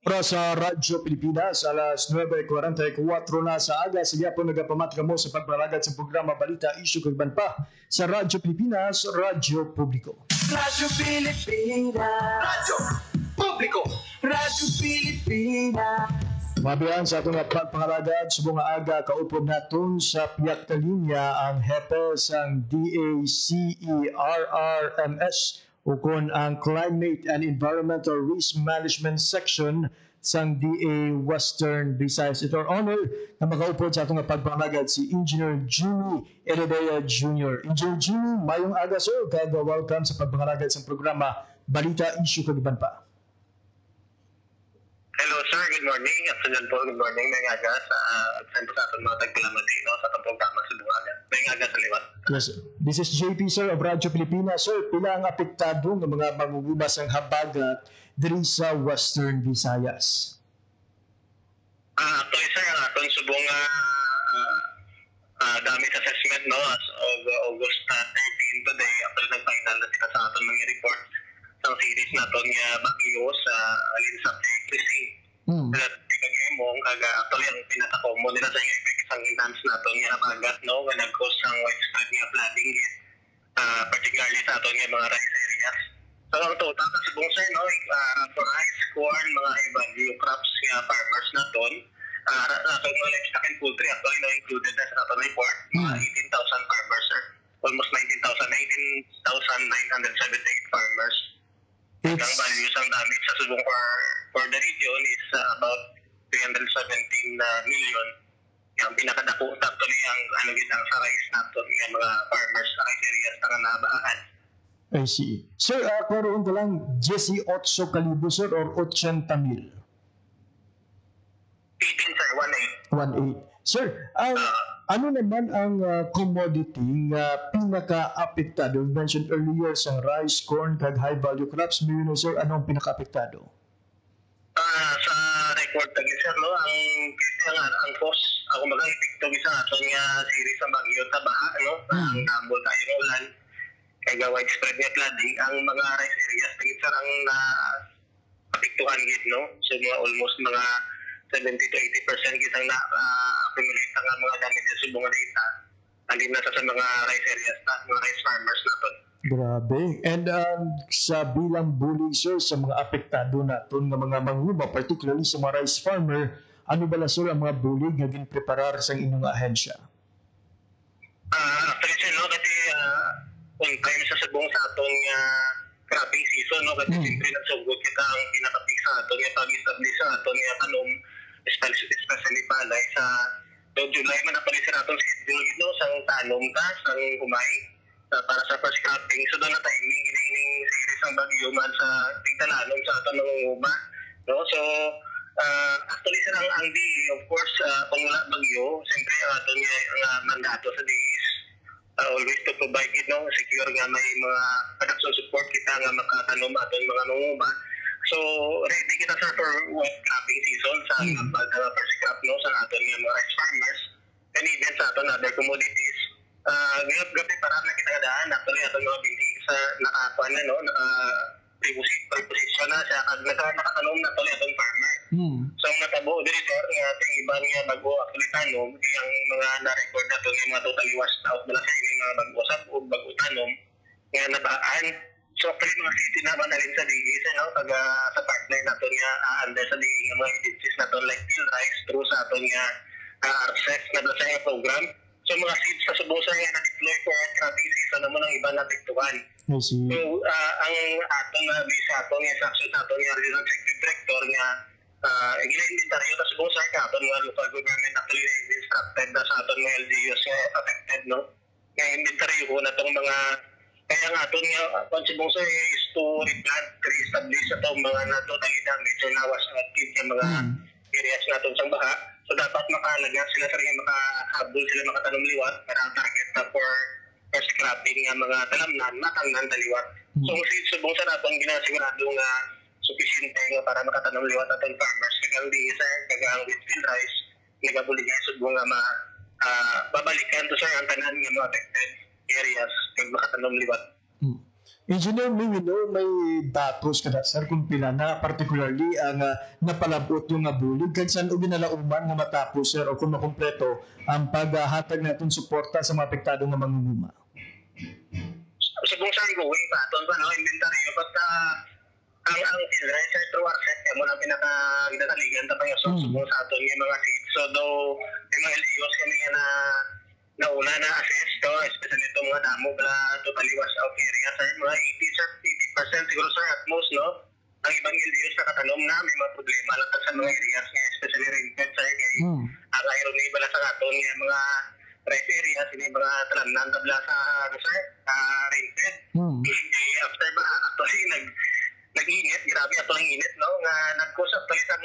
Para sa Radyo Pilipinas, alas 9:44 na sa aga. Sige po nagapamat kamo sa pagbalagad sa programa Balita, Isyu Kagban pa sa Radyo Pilipinas, Radyo Publiko. Radyo Pilipinas. Radyo Publiko. Radyo Pilipinas. Mabiyan sa itong pagpangalagad sa mga aga, kaupod natin sa piyak na linya ang hepe sang DACERRMS o kung ang Climate and Environmental Risk Management Section sang DA Western Visayas. Ito our honor na makaupod sa atong pagpangagad si Engineer Jimmy Eredea Jr. Engineer Jimmy, mayong aga sir, kaya welcome sa pagpangagad sa programa Balita Issue Kagiban pa. Hello sir, good morning. Afternoon po, good morning. May aga sa sento sa atong mga tagkalamati sa atong programa sa Bungaga. May aga sa liwat. Yes, sir. This is JP sir of Radyo Pilipinas. Sir, pila ang apektado ng mga mangungumas ang habagat diri sa Western Visayas? Actually sir, ang atong subong damage assessment no as of August 13 today, actually nag-final na kita sa atong mga report sa series naton nga bagyo sa alin sa Quezon. At tigagimong kaga actually ang pinaka-common nila sa effect sang enhance naton nga habagat no nga nag-cause ang widespread nga flooding particularly sa aton nga mga rice areas. So ang total sa subong sir no for rice, corn, mga value crops nga farmers naton naton mga livestock and poultry actually no included na sa aton report mga 18,000 farmers sir, almost 19,978 farmers. Ang values ang damage sa subong for the region is about 317 million. Yung pinakadako actually ang ang sa rice naton nga mga farmers sa rice areas na nabaan. I see. Sir, karoon ko lang 18,000 sir or 80,000? 18 sir, 1.8. Sir, ano naman ang commodity nga pinaka-apektado? You mentioned earlier sa rice, corn, kag high-value crops. May yun, sir, anong pinaka-apektado? Sa record tagi sir no ang cost ako mag-epekto sa aton nga series sa bagyo sa baha no ang nambol tayo ng ulan kaya widespread nga flooding ang mga rice areas tingin sir ang apektuhan gid no so mga almost mga 70 to 80% kitang accumulate nga mga damages sa mga data andin na sa mga rice areas na mga rice farmers naton. Grabe. And sa bilang bulig sir sa mga apektado naton nga mga manghuma, particularly sa mga rice farmer, ano ba sir ang mga bulig nga ginpreparar sa inyong ahensya? Actually sir no kasi on time sa subong sa aton nga cropping season no kasi siyempre nagsugod kita ang pinaka-peak sa aton nga pag-establish sa aton nga tanom especially palay sa July man na pala sa aton schedule no sang tanom ka sang humay para sa first cropping. So doon na timing gining series ang bagyo man sa tigtalanom sa aton nangunguma no so actually sir ang DE of course kung wala bagyo siyempre aton nga mandato sa DE is always to provide secure nga may mga production support kita nga makatanom aton mga nangunguma. So ready kita sir for wet cropping season sa first crop no sa aton nga mga rice farmers and even sa aton other commodities. Gabi para na kita kadaan actually aton mga binti sa nakakuan na no preposition na siya kag nakatanom na tuloy aton farmer. So ang natabo diri sir nga ating iban nga bago actually tanom ang mga na-record nato nga mga totally washed out na sa ini mga bago sa bago tanom nga nabaan. So actually mga city naman alin sa DIS no kag sa partner nato nga under sa DIS nga mga agencies nato like PhilRice through sa aton nga RCEF na sa program. So mga seeds sa subong sa nga na-deploy for cropping season naman ang iba natiktuhan. So ang aton na bisa aton nga saksyon sa aton nga regional executive director nga gina-inventaryo ta subong sa aton nga local government actually instructed na sa aton nga LGUs affected no. Nga inventaryo ko na tong mga kaya nga aton nga subong sa is to replant, re-establish atong mga na totally damaged or nawas out yung mga areas naton sa baha. So dapat makalaga sila sa rin makahabol sila makatanom liwat para ang target na for first cropping nga mga talamnan matangnan taliwat. So ang subong sa natong ginasigurado nga sufficiente nga para makatanom liwat atong farmers kagang di sir kagang with PhilRice nagabulig nga subong nga babalikan to sir ang tanan nga mga affected areas kag makatanom liwat. Engineer, may datos kada sir kung pila na particularly ang napalabot yung bulig kag saan ginalauman nga matapos sir o kung makumpleto ang paghatag natin suporta sa mga apektado nga mangunguma. Subong sa going pa aton ba no inventory basta ang PhilRice sir through RCEF mo na pinaka-ginataligan ta pa yung subong sa aton nga mga seeds. So though mga LGUs kami nga nauna na assess to especially itong mga damo totally wash out area sir mga 80% siguro sir at most no ang ibang LGUs nakatanom na may mga problema lang sa mga areas nga, especially rainfed sir, kay ang iron ni bala sa aton nga mga rice areas, ini mga talamnan tabla sa sir, rainfed. After ba, actually, nag-init, grabe ato ang init, no? Nga nag-cause actually sa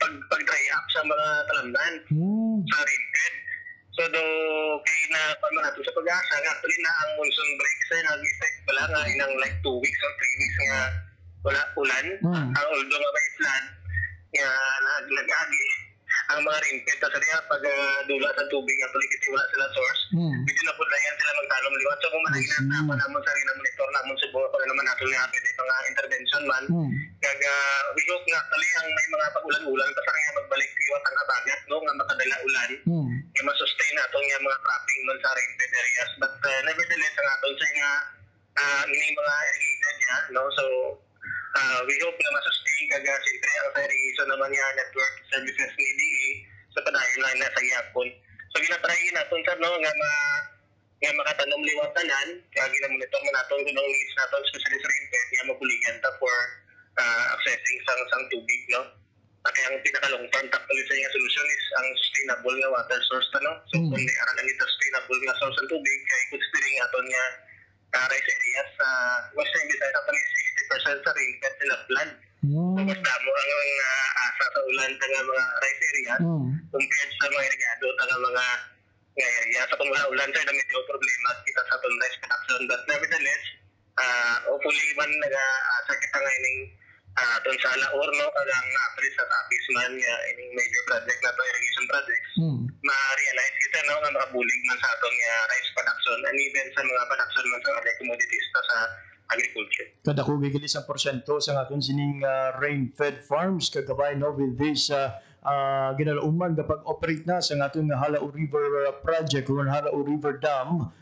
pag-dry up sa mga talamnan sa rainfed. So, kay na paano natin sa pag-asa, nga actually na ang monsoon break sir, nag-effect pala nga inang like 2 weeks or 3 weeks nga wala ulan. Although nga may flood, nga nag-agi ang mga rainfed. Tapos rin pag dula sa tubig, actually kasi wala sila source, medyo napudlayan sila magtalong liwat. So, kung managinat na pa naman sa rin na monitor naman sa buha, pag naman natin nga pwede pang intervention man, we hope nga actually ang may mga pag-ulan-ulan, tapos nga magbalik liwat ang kabagat, no? Nga makadala ulan, nga masustain natin nga mga trapping man sa rainfed areas. But nevertheless, ang aton sa nga ini mga irrigated niya, no? So, we hope na masustain kaga siyempre ang sa irrigation naman nga network services ni DE sa padayon line na sa Yapon. So, ginatry natin sa no, nga makatanom liwatanan, kaya ginamonitor man natin kung ang needs natin, especially sa rainfed, nga mabuligan ta for accessing sang tubig, no? At ang pinaka-long term actually sa yung solution is ang sustainable nga water source, no? So, kung di aralan ito sustainable nga source ng tubig, kaya considering aton nga rice areas sa Western Visayas, actually 60% sa rainfed sila plan. Mas damo ang asa sa ulan sa mga rice areas compared sa mga irigado sa mga area. Sa kung wala ulan sir, na medyo problema kita sa itong rice production. But nevertheless, hopefully man nag-asa kita ngayon itong sa Laor, no? Kagang na-appreciate sa Tapis man yung major project na ito, irrigation projects, ma-realize kita, no? Nga makabulig man sa itong rice production and even sa mga production man sa other commodities sa agriculture. Kada ko gigilis ang porsyento sa aton sining rain-fed farms kagabay no with this ginalauman kapag operate na sa aton Halao River project o Halao River Dam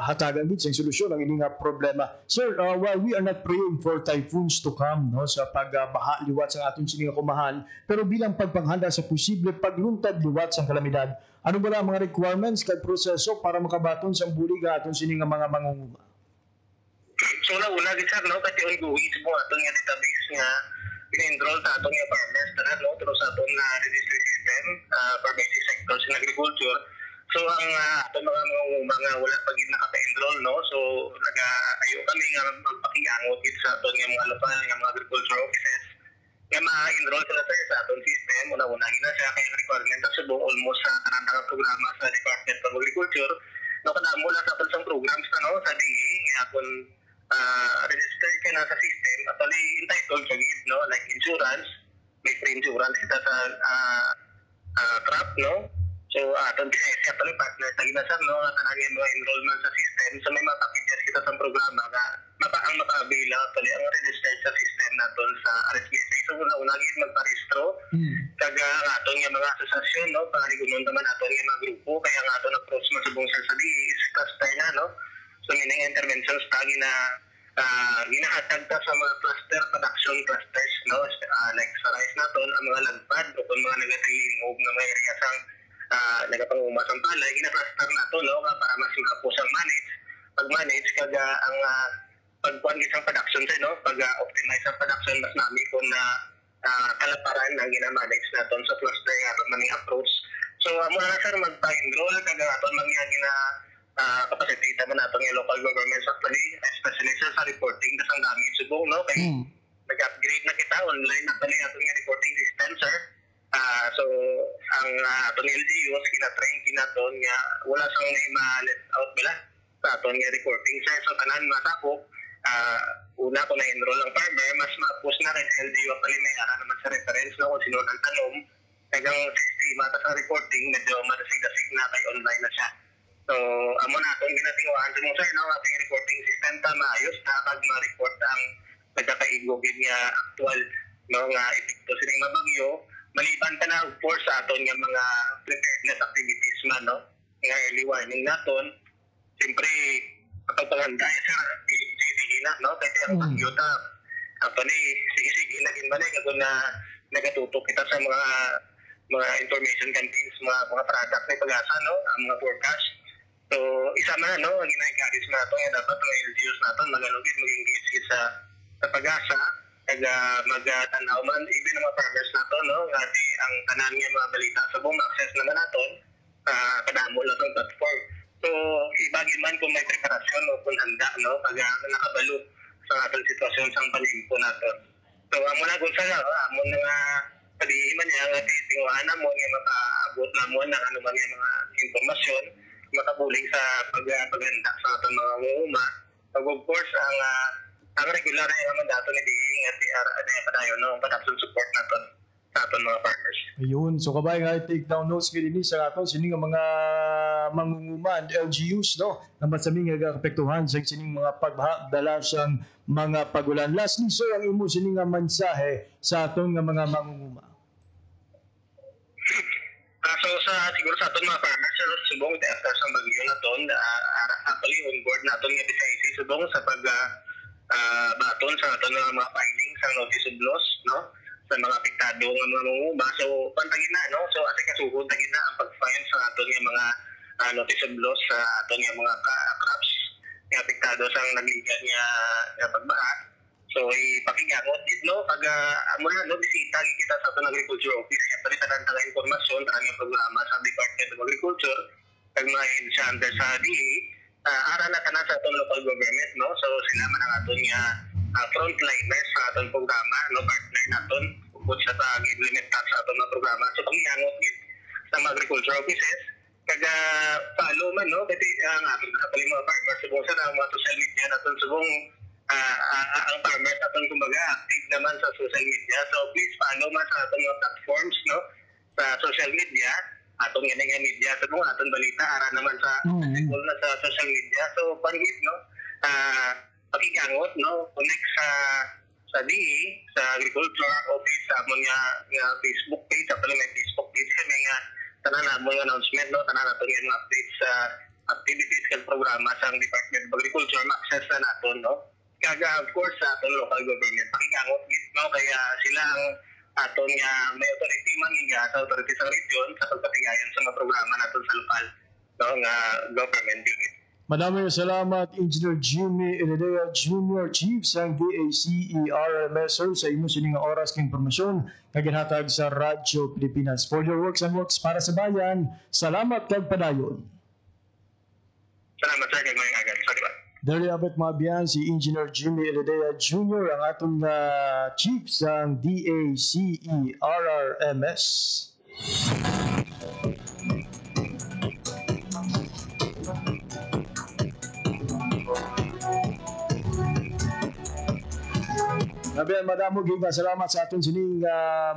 hatagan gid sa solusyon ang ining problema. Sir, while we are not praying for typhoons to come no sa pagbaha liwat sa aton sining kumahan, pero bilang pagpanghanda sa posible pagluntad liwat sa kalamidad, ano ba ang mga requirements kag proseso para makabaton sa bulig aton sining mga mangunguma? So una gid sir, no, pati ongoing sa mga aton nga database nga in-enroll sa aton nga farmers tanan, no, through sa aton registry system for basic sectors in agriculture. So ang aton mga wala pa gid nakaka-enroll, no, so nag-ayo kami nga magpakiangot gid sa aton nga mga lokal nga mga agriculture offices nga ma-enroll sila sa aton system. Una-una gid na siya kay requirement sa buong almost sa tanang programa sa Department of Agriculture, no, kadamo na sa aton programs no sa DE nga kung registered ka na sa system, actually entitled ka gid, no, like insurance, may free insurance kita sa crop, no. So aton kasi actually partner tagi na sa no kanang mga enrollment sa system, so may mga packages kita sa programa nga ang maka-avail actually ang registered sa system naton sa RSBSA. So una gid magparehistro kaga aton nga mga asosasyon, no, para gigunon naman aton nga mga grupo kaya nga aton approach mo sa buong sa DE is cluster na, no. So meaning interventions tagi na ginahatag ta sa mga cluster production clusters, no, like sa rice naton ang mga lagpad o kung mga nagatingog na may area sang nagapanguma sang palay, gina-cluster nato, no, para mas makapos ang pag-manage kaga ang pagkuhan isang production sa, no, pag-optimize ang production mas nami kung na kalaparan ang gina-manage naton sa cluster aton maning approach. So muna na sir magpa-enroll kaga aton mga capacity naman natin yung local governments actually, especially sa reporting kasi ang dami subong, no, kay nag-upgrade na kita online actually ating yung reporting system sir. So ang ating LGUs kina-train kinaton nga wala sang may ma-let out bila sa ating yung reporting sir. So tanan matako una ko na-enroll ang farmer, mas ma-post na rin sa LGU actually may ara naman sa reference, no, kung sino ang tanom kagang sistema sa reporting medyo madasig-dasig na kay online na siya. So, amo na itong ginatinguhan sa mga sir, no, ating reporting system ta maayos na pag ma-report ang nagkakaigugid nga actual, no, nga epekto sining mabagyo, maliban pa na for sa aton nga mga preparedness activities man, no, nga early warning naton. Siyempre, kapag panghanda sir, na, no, kaya ang bagyo ta, actually, sige-sige naging balik kung na nagatutok kita sa mga information campaigns, mga product na pag-asa, no, ang mga forecast. So, isa na, no, ang gina-encourage natin, dapat mga LGUs natin mag-engage sa sa pag-asa kag magtanaw man even ang mga farmers nato no ngati ang tanan nga mga balita sa buong access naman naton kadamo lang ang platform. So ibagi man kung may preparasyon o kung handa no pag nakabalo sa atong sitwasyon sa panimpo naton. So amo na kung saan amo nga padihin man niya nga tinguhan na mo nga makaabot na mo ng ano man yung mga informasyon makabuling sa paghanda sa atong mga manguma. Of course ang regular na mandato ni DA at padayon no production support naton sa aton mga farmers. Ayun, so kabay nga take down notes kini sa aton sini nga mga mangunguman LGUs no na masami nga apektuhan sa sining mga pagbaha dala siyang mga pagulan. Lastly, so ang imo sini nga mensahe sa aton nga mga mangunguma. So siguro sa aton mga farmers subong after sa bagyo naton actually on board naton nga BCIC subong sa pag baton sa aton mga filing sa notice of loss no sa mga apektado nga mga mangunguma. So pantagin na no so asa kasuhod tagin na ang pag-file sa aton nga mga notice of loss sa aton nga mga crops nga apektado sa nagligat nga pagbaha. So ipakigamot dit no pag muna no bisita kita sa aton agriculture office kaya palitan ang informasyon sa nga programa sa Department of Agriculture kag mga enchanter sa DA ara na tanan sa aton local government no so sila man ang aton nga frontliners sa aton programa no partner naton ug sa pag-implement sa aton nga programa so pangiangot gid sa mga agriculture offices kag follow man no kasi ang aton mga farmers subong sa mga social media naton subong ang farmers naton kumbaga active naman sa social media so please follow man sa aton mga platforms no sa social media atong nga media sa mga aton balita ara naman sa article na sa social media so panggit no pakigangot no connect sa DE sa agriculture office sa amon nga Facebook page sa may Facebook page kami nga tanan na mo announcement no tanan naton nga mga updates sa activities kag programa sa Department of Agriculture ma-access na naton no kaga of course sa aton local government pakigangot gid no kaya sila ang aton nga may authority man nga sa authority sa region sa pagpatigayon sa mga programa naton sa lokal no nga government unit. Maraming salamat Engineer Jimmy Eledea Jr. Chief sa DACERMS sa imo sining oras kang impormasyon nga ginhatag sa Radyo Pilipinas. For your works and works para sa bayan, salamat kag padayon. Salamat sir kag may agad sa diba. Dali abot mabiyan si Engineer Jimmy Eledea Jr. ang atong chief sa DACERMS. Nabiyan, madamo giga salamat sa aton sining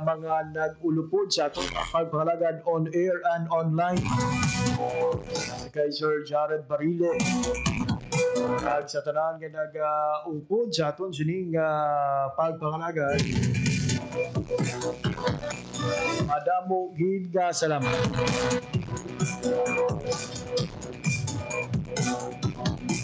mga nag-ulupod sa aton pagpangalagan on air and online. Kay Sir Jared Barile. Kag sa tanan nga nag-upod sa aton sining pagpangalagan. Madamo giga salamat.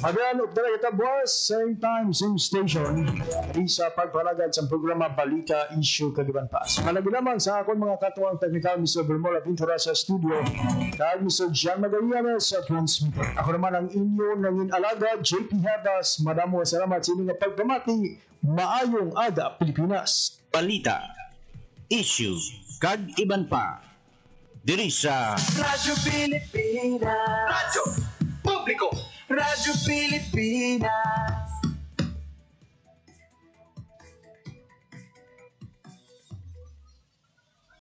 Again, updala kita boss, same time, same station. Di sa pagpalagad sa programa Balita Issue Kagiban Pass. Malagi naman sa akong mga katuwang technical, Mr. Bermola Pintura sa studio, kag Mr. John Magallanes sa transmitter. Ako naman ang inyo nangin alaga, JP Habas. Madamo salamat sa inyong pagpamati. Maayong aga, Pilipinas. Balita Issue Kagiban pa. Diri sa Radyo Pilipinas. Radyo Publiko. Radyo Pilipinas.